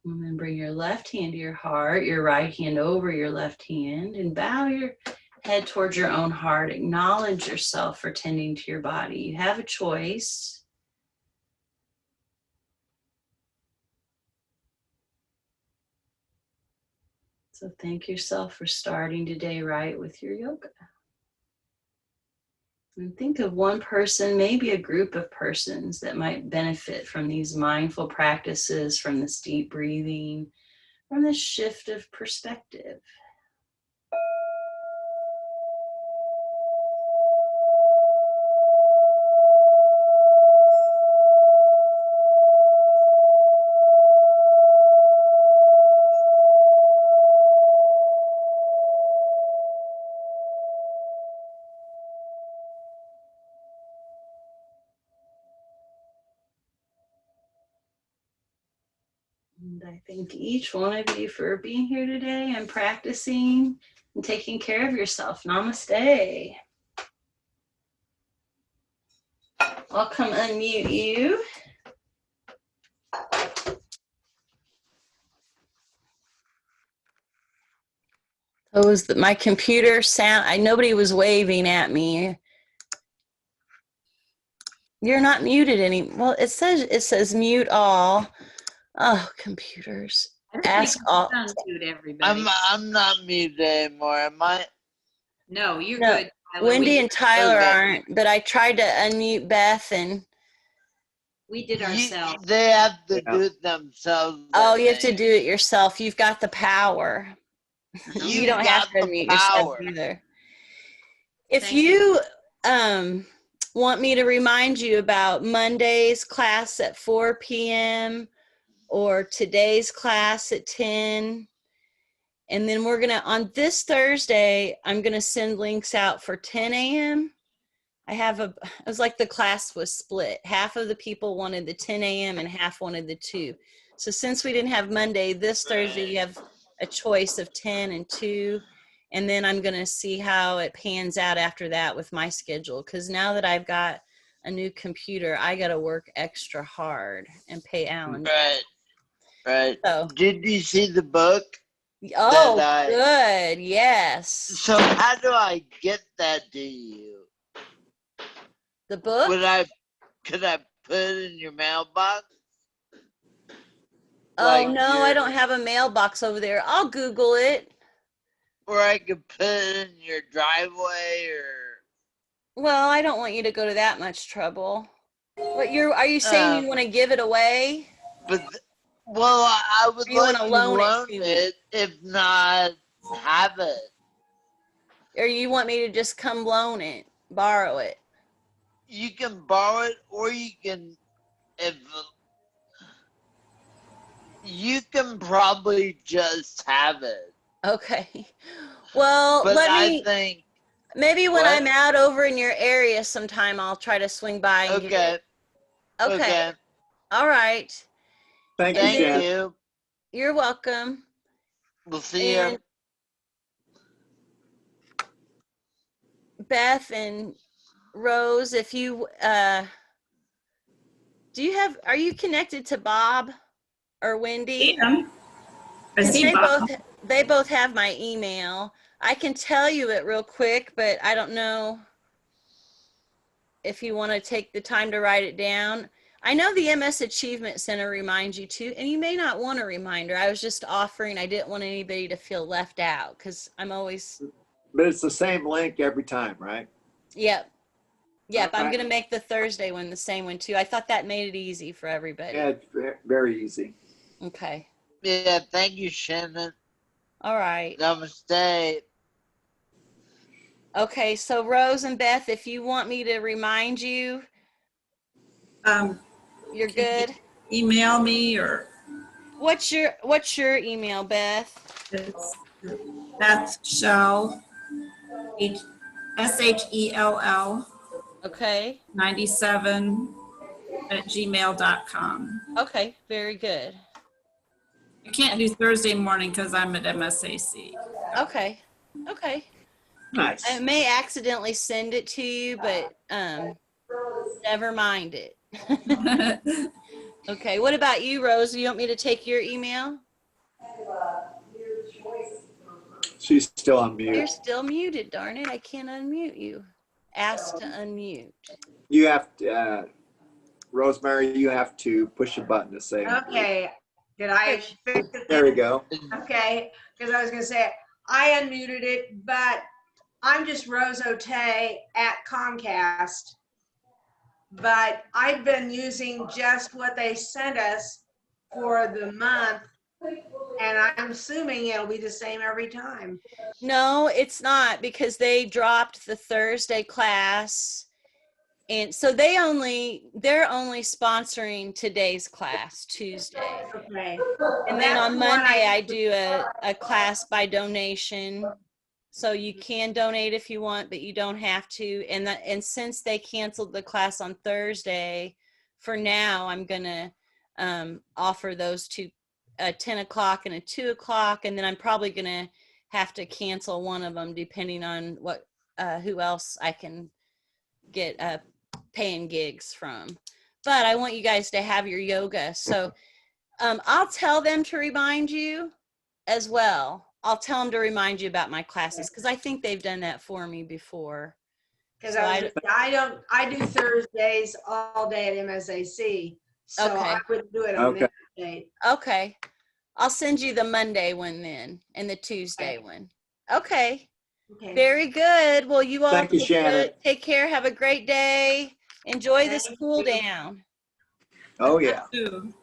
And then bring your left hand to your heart, your right hand over your left hand, and bow your head towards your own heart. Acknowledge yourself for tending to your body. You have a choice. So thank yourself for starting today right with your yoga. And think of one person, maybe a group of persons that might benefit from these mindful practices, from this deep breathing, from this shift of perspective. And I thank each one of you for being here today and practicing and taking care of yourself. Namaste. I'll come unmute you. Oh, was my computer sound? Nobody was waving at me. You're not muted any. Well, it says mute all. Oh, computers. Ask all. Unmute everybody. I'm not muted anymore, am I? No, you're No, good. Tyler. Wendy and Tyler Okay. aren't, but I tried to unmute Beth and. We did ourselves. They have to Yeah. do it themselves. Oh, you have to do it yourself. You've got the power. You You don't have got to the unmute yourself power. either. If Thank you want me to remind you about Monday's class at 4 p.m. or today's class at 10, and then we're gonna, on this Thursday, I'm gonna send links out for 10 a.m. It was like the class was split. Half of the people wanted the 10 a.m. and half wanted the 2. So since we didn't have Monday, this Thursday you have a choice of 10 and 2. And then I'm going to see how it pans out after that with my schedule. Because now that I've got a new computer, I got to work extra hard and pay Alan. Right. So, Did you see the book? oh, good. Yes. So how do I get that to you? The book? Could I put it in your mailbox? Oh, Like no, I don't have a mailbox over there. I'll Google it. Or I could put it in your driveway or... Well, I don't want you to go to that much trouble. What are you saying you want to give it away? Well, I would You like wanna to loan it loan to me? it, if not have it. Or you want me to just come loan it, borrow it? You can borrow it, or you can, you can probably just have it. Okay. Well, But let I me, think Maybe when What? I'm out over in your area sometime, I'll try to swing by and Okay. get it. Okay. All right. Thank you, And Thank then- Shannon. you. You're welcome. We'll see And you. Beth and Rose, if you are you connected to Bob or Wendy? I 'Cause see Bob. they both have my email. I can tell you it real quick, but I don't know if you want to take the time to write it down. I know the MS Achievement Center reminds you too, and you may not want a reminder. I was just offering, I didn't want anybody to feel left out because I'm always, But it's the same link every time, right? yep. Yep, I'm Alright. going to make the Thursday one the same one too. I thought that made it easy for everybody. Yeah, it's very easy. Okay. Yeah, thank you, Shannon. All right. Namaste. Okay, so Rose and Beth, if you want me to remind you, you're Can you good. email me or What's your email, Beth? it's Beth Shell, SHELL Okay. 97@gmail.com. Okay, very good. I can't do Thursday morning because I'm at MSAC. Okay. Okay. Nice. I may accidentally send it to you, but never mind it. Okay. What about you, Rose? Do you want me to take your email? She's still on You're mute. still muted, darn it. I can't unmute you. Ask to unmute. You have to, Rosemary, you have to push a button to say. Okay, did I fix it? There we go. Okay, because I was gonna say, I unmuted it, but I'm just Rose Otay at Comcast. But I've been using just what they sent us for the month, and I'm assuming it'll be the same every time. No, it's not because they dropped the Thursday class. And so they're only sponsoring today's class, Tuesday. Okay. And then That's on the one Monday, I do a class by donation. So you can donate if you want, but you don't have to. And since they canceled the class on Thursday, for now, I'm going to offer those two, a 10 o'clock and a 2 o'clock. And then I'm probably going to have to cancel one of them depending on what who else I can get paying gigs from. But I want you guys to have your yoga. So I'll tell them to remind you as well. I'll tell them to remind you about my classes because I think they've done that for me before. Because So I do Thursdays all day at MSAC, so Okay. I wouldn't do it on Okay. that day. Okay. I'll send you the Monday one then and the Tuesday one. Okay. Okay. Very good. Well, you all Thank you, take Shannon. good- take care. Have a great day. Enjoy this Thank cool you. down. Oh, yeah. Ooh.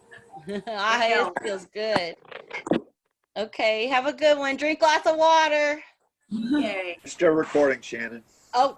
It feels good. Okay. Have a good one. Drink lots of water. Okay. Still recording, Shannon. Oh,